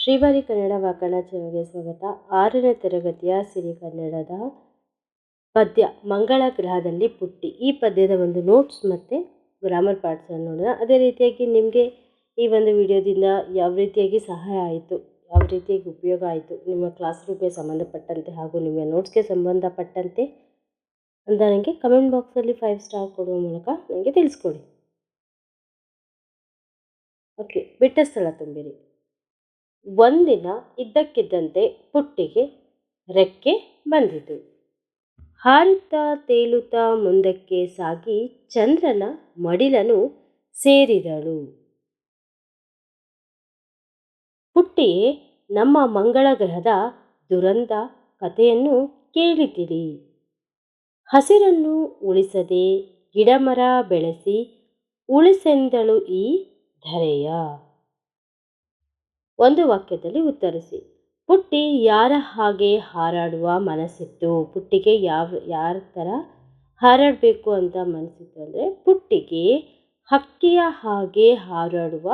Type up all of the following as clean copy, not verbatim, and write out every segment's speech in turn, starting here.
ಶ್ರೀವಾರಿ ಕನ್ನಡ ವ್ಯಾಕರಣ ಚಾನಲ್ಗೆ ಸ್ವಾಗತ. 6ನೇ ತರಗತಿಯ ಸಿರಿಗನ್ನಡದ ಪದ್ಯ ಮಂಗಳ ಗ್ರಹದಲ್ಲಿ ಪುಟ್ಟಿ. ಈ ಪದ್ಯದ ಒಂದು ನೋಟ್ಸ್ ಮತ್ತು ಗ್ರಾಮರ್ ಪಾರ್ಟ್ಸನ್ನು ನೋಡೋಣ. ಅದೇ ರೀತಿಯಾಗಿ ನಿಮಗೆ ಈ ಒಂದು ವಿಡಿಯೋದಿಂದ ಯಾವ ರೀತಿಯಾಗಿ ಸಹಾಯ ಆಯಿತು, ಯಾವ ರೀತಿಯಾಗಿ ಉಪಯೋಗ ಆಯಿತು ನಿಮ್ಮ ಕ್ಲಾಸ್ ರೂಮ್ಗೆ ಸಂಬಂಧಪಟ್ಟಂತೆ ಹಾಗೂ ನಿಮ್ಮ ನೋಟ್ಸ್ಗೆ ಸಂಬಂಧಪಟ್ಟಂತೆ ಅಂತ ನನಗೆ ಕಮೆಂಟ್ ಬಾಕ್ಸಲ್ಲಿ 5 ಸ್ಟಾರ್ ಕೊಡುವ ಮೂಲಕ ನನಗೆ ತಿಳಿಸ್ಕೊಡಿ. ಓಕೆ, ಬಿಟ್ಟ ಸ್ಥಳ ತುಂಬಿರಿ. ಒಂದಿನ ಇದ್ದಕ್ಕಿದ್ದಂತೆ ಪುಟ್ಟಿಗೆ ರೆಕ್ಕೆ ಬಂದಿತು. ಹಾರುತ್ತಾ ತೇಲುತ್ತಾ ಮುಂದಕ್ಕೆ ಸಾಗಿ ಚಂದ್ರನ ಮಡಿಲನ್ನು ಸೇರಿದಳು. ಪುಟ್ಟಿಯೇ, ನಮ್ಮ ಮಂಗಳ ಗ್ರಹದ ದುರಂತ ಕಥೆಯನ್ನು ಕೇಳಿದಿರಿ. ಹಸಿರನ್ನು ಉಳಿಸದೆ ಗಿಡಮರ ಬೆಳೆಸಿ ಉಳಿಸೆಂದಳು ಈ ಧರೆಯ. ಒಂದು ವಾಕ್ಯದಲ್ಲಿ ಉತ್ತರಿಸಿ. ಪುಟ್ಟಿ ಯಾರ ಹಾಗೆ ಹಾರಾಡುವ ಮನಸ್ಸಿತ್ತು? ಪುಟ್ಟಿಗೆ ಯಾರ ಥರ ಹಾರಾಡಬೇಕು ಅಂತ ಮನಸ್ಸಿತ್ತು ಅಂದರೆ, ಪುಟ್ಟಿಗೆ ಹಕ್ಕಿಯ ಹಾಗೆ ಹಾರಾಡುವ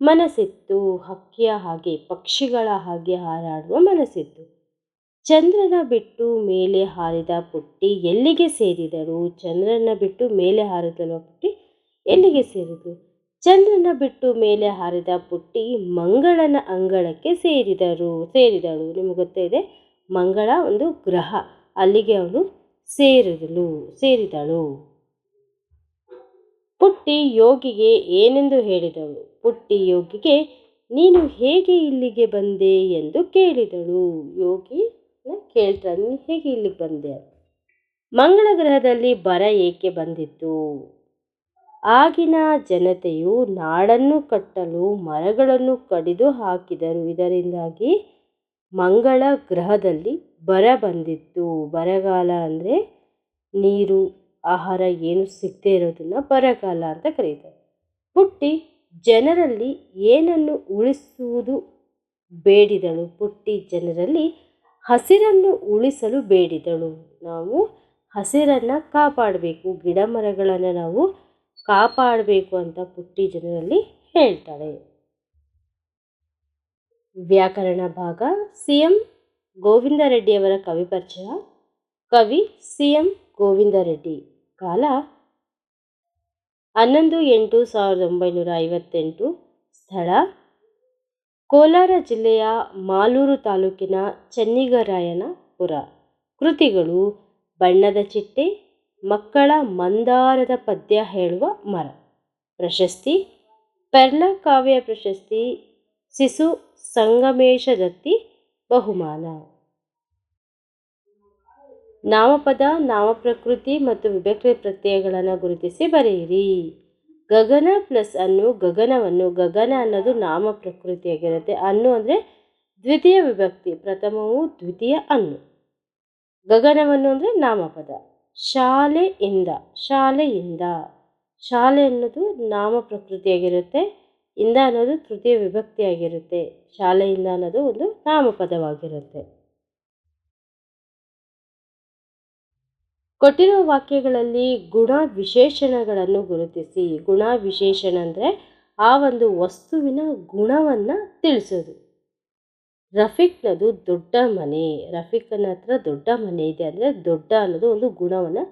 ಮನಸ್ಸಿತ್ತು. ಹಕ್ಕಿಯ ಹಾಗೆ, ಪಕ್ಷಿಗಳ ಹಾಗೆ ಹಾರಾಡುವ ಮನಸ್ಸಿತ್ತು. ಚಂದ್ರನ ಬಿಟ್ಟು ಮೇಲೆ ಹಾರಿದ ಪುಟ್ಟಿ ಎಲ್ಲಿಗೆ ಸೇರಿದಳು? ಚಂದ್ರನ ಬಿಟ್ಟು ಮೇಲೆ ಹಾರಿದಲ್ವ ಪುಟ್ಟಿ, ಎಲ್ಲಿಗೆ ಸೇರಿದಳು? ಚಂದ್ರನ ಬಿಟ್ಟು ಮೇಲೆ ಹಾರಿದ ಪುಟ್ಟಿ ಮಂಗಳನ ಅಂಗಳಕ್ಕೆ ಸೇರಿದಳು. ನಿಮಗೆ ಗೊತ್ತೇ ಇದೆ, ಮಂಗಳ ಒಂದು ಗ್ರಹ, ಅಲ್ಲಿಗೆ ಅವಳು ಸೇರಿದಳು. ಪುಟ್ಟಿ ಯೋಗಿಗೆ ಏನೆಂದು ಹೇಳಿದಳು? ಪುಟ್ಟಿ ಯೋಗಿಗೆ ನೀನು ಹೇಗೆ ಇಲ್ಲಿಗೆ ಬಂದೆ ಎಂದು ಕೇಳಿದಳು. ಯೋಗಿ ಕೇಳ್ತಾನೆ, ನೀನು ಹೇಗೆ ಇಲ್ಲಿಗೆ ಬಂದೆ? ಮಂಗಳ ಗ್ರಹದಲ್ಲಿ ಬರ ಏಕೆ ಬಂದಿತ್ತು? ಆಗಿನ ಜನತೆಯು ನಾಡನ್ನು ಕಟ್ಟಲು ಮರಗಳನ್ನು ಕಡಿದು ಹಾಕಿದರು. ಇದರಿಂದಾಗಿ ಮಂಗಳ ಗ್ರಹದಲ್ಲಿ ಬರ ಬಂದಿತ್ತು. ಬರಗಾಲ ಅಂದರೆ ನೀರು, ಆಹಾರ ಏನು ಸಿಗದೇ ಇರೋದನ್ನು ಬರಗಾಲ ಅಂತ ಕರೀತಾರೆ. ಪುಟ್ಟಿ ಜನರಲ್ಲಿ ಏನನ್ನು ಉಳಿಸುವುದು ಬೇಡಿದಳು? ಪುಟ್ಟಿ ಜನರಲ್ಲಿ ಹಸಿರನ್ನು ಉಳಿಸಲು ಬೇಡಿದಳು. ನಾವು ಹಸಿರನ್ನು ಕಾಪಾಡಬೇಕು, ಗಿಡ ಮರಗಳನ್ನು ನಾವು ಕಾಪಾಡಬೇಕು ಅಂತ ಪುಟ್ಟಿ ಜನರಲ್ಲಿ ಹೇಳ್ತಾಳೆ. ವ್ಯಾಕರಣ ಭಾಗ. CM ಗೋವಿಂದ ರೆಡ್ಡಿಯವರ ಕವಿ ಪರಿಚಯ. ಕವಿ CM ಗೋವಿಂದ ರೆಡ್ಡಿ. ಕಾಲ 11/8/1958. ಸ್ಥಳ ಕೋಲಾರ ಜಿಲ್ಲೆಯ ಮಾಲೂರು ತಾಲೂಕಿನ ಚೆನ್ನಿಗರಾಯನಪುರ. ಕೃತಿಗಳು ಬಣ್ಣದ ಚಿಟ್ಟೆ, ಮಕ್ಕಳ ಮಂದಾರದ ಪದ್ಯ ಹೇಳುವ ಮರ. ಪ್ರಶಸ್ತಿ ಪೆರ್ಲ ಕಾವ್ಯ ಪ್ರಶಸ್ತಿ, ಸಿಸು ಸಂಗಮೇಶ ದತ್ತಿ ಬಹುಮಾನ. ನಾಮಪದ, ನಾಮಪ್ರಕೃತಿ ಮತ್ತು ವಿಭಕ್ತಿ ಪ್ರತ್ಯಯಗಳನ್ನು ಗುರುತಿಸಿ ಬರೆಯಿರಿ. ಗಗನ ಪ್ಲಸ್ ಅನ್ನು, ಗಗನವನ್ನು. ಗಗನ ಅನ್ನೋದು ನಾಮ ಪ್ರಕೃತಿಯಾಗಿರುತ್ತೆ. ಅನ್ನು ಅಂದರೆ ದ್ವಿತೀಯ ವಿಭಕ್ತಿ, ಪ್ರಥಮವು ದ್ವಿತೀಯ ಅನ್ನು. ಗಗನವನ್ನು ಅಂದರೆ ನಾಮಪದ. ಶಾಲೆಯಿಂದ, ಶಾಲೆ ಅನ್ನೋದು ನಾಮ ಪ್ರಕೃತಿಯಾಗಿರುತ್ತೆ. ಇಂದ ಅನ್ನೋದು ತೃತೀಯ ವಿಭಕ್ತಿಯಾಗಿರುತ್ತೆ. ಶಾಲೆಯಿಂದ ಅನ್ನೋದು ಒಂದು ನಾಮಪದವಾಗಿರುತ್ತೆ. ಕೊಟ್ಟಿರುವ ವಾಕ್ಯಗಳಲ್ಲಿ ಗುಣ ವಿಶೇಷಣಗಳನ್ನು ಗುರುತಿಸಿ. ಗುಣ ವಿಶೇಷಣ ಅಂದರೆ ಆ ಒಂದು ವಸ್ತುವಿನ ಗುಣವನ್ನು ತಿಳಿಸೋದು. ರಫೀಕ್ನದು ದೊಡ್ಡ ಮನೆ. ರಫೀಕನ ಹತ್ರ ದೊಡ್ಡ ಮನೆ ಇದೆ ಅಂದರೆ ದೊಡ್ಡ ಅನ್ನೋದು ಒಂದು ಗುಣವನ್ನು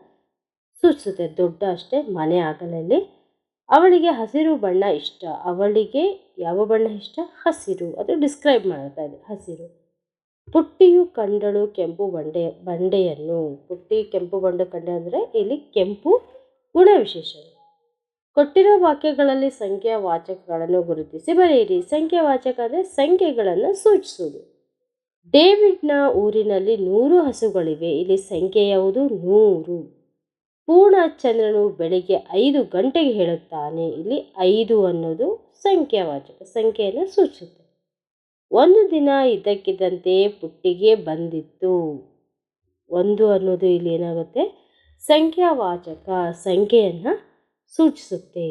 ಸೂಚಿಸುತ್ತೆ. ದೊಡ್ಡ ಅಷ್ಟೇ, ಮನೆ ಆಗಲಲ್ಲಿ. ಅವಳಿಗೆ ಹಸಿರು ಬಣ್ಣ ಇಷ್ಟ. ಅವಳಿಗೆ ಯಾವ ಬಣ್ಣ ಇಷ್ಟ? ಹಸಿರು. ಅದು ಡಿಸ್ಕ್ರೈಬ್ ಮಾಡ್ತಾ ಇದೆ, ಹಸಿರು. ಪುಟ್ಟಿಯು ಕಂಡಳು ಕೆಂಪು ಬಂಡೆಯನ್ನು. ಪುಟ್ಟಿ ಕೆಂಪು ಬಂಡೆ ಕಂಡೆ ಅಂದರೆ ಇಲ್ಲಿ ಕೆಂಪು ಗುಣವಿಶೇಷಣ. ಕೊಟ್ಟಿರೋ ವಾಕ್ಯಗಳಲ್ಲಿ ಸಂಖ್ಯಾವಾಚಕಗಳನ್ನು ಗುರುತಿಸಿ ಬರೆಯಿರಿ. ಸಂಖ್ಯಾವಾಚಕ ಅಂದರೆ ಸಂಖ್ಯೆಗಳನ್ನು ಸೂಚಿಸುವುದು. ಡೇವಿಡ್ನ ಊರಿನಲ್ಲಿ 100 ಹಸುಗಳಿವೆ. ಇಲ್ಲಿ ಸಂಖ್ಯೆ ಯಾವುದು? 100. ಪೂರ್ಣಚಂದ್ರನು ಬೆಳಿಗ್ಗೆ 5 ಗಂಟೆಗೆ ಹೇಳುತ್ತಾನೆ. ಇಲ್ಲಿ 5 ಅನ್ನೋದು ಸಂಖ್ಯಾವಾಚಕ, ಸಂಖ್ಯೆಯನ್ನು ಸೂಚಿಸುತ್ತೆ. ಒಂದು ದಿನ ಇದ್ದಕ್ಕಿದ್ದಂತೆ ಪುಟ್ಟಿಗೆ ಬಂದಿತ್ತು. ಒಂದು ಅನ್ನೋದು ಇಲ್ಲಿ ಏನಾಗುತ್ತೆ? ಸಂಖ್ಯಾವಾಚಕ, ಸಂಖ್ಯೆಯನ್ನು ಸೂಚಿಸುತ್ತೆ.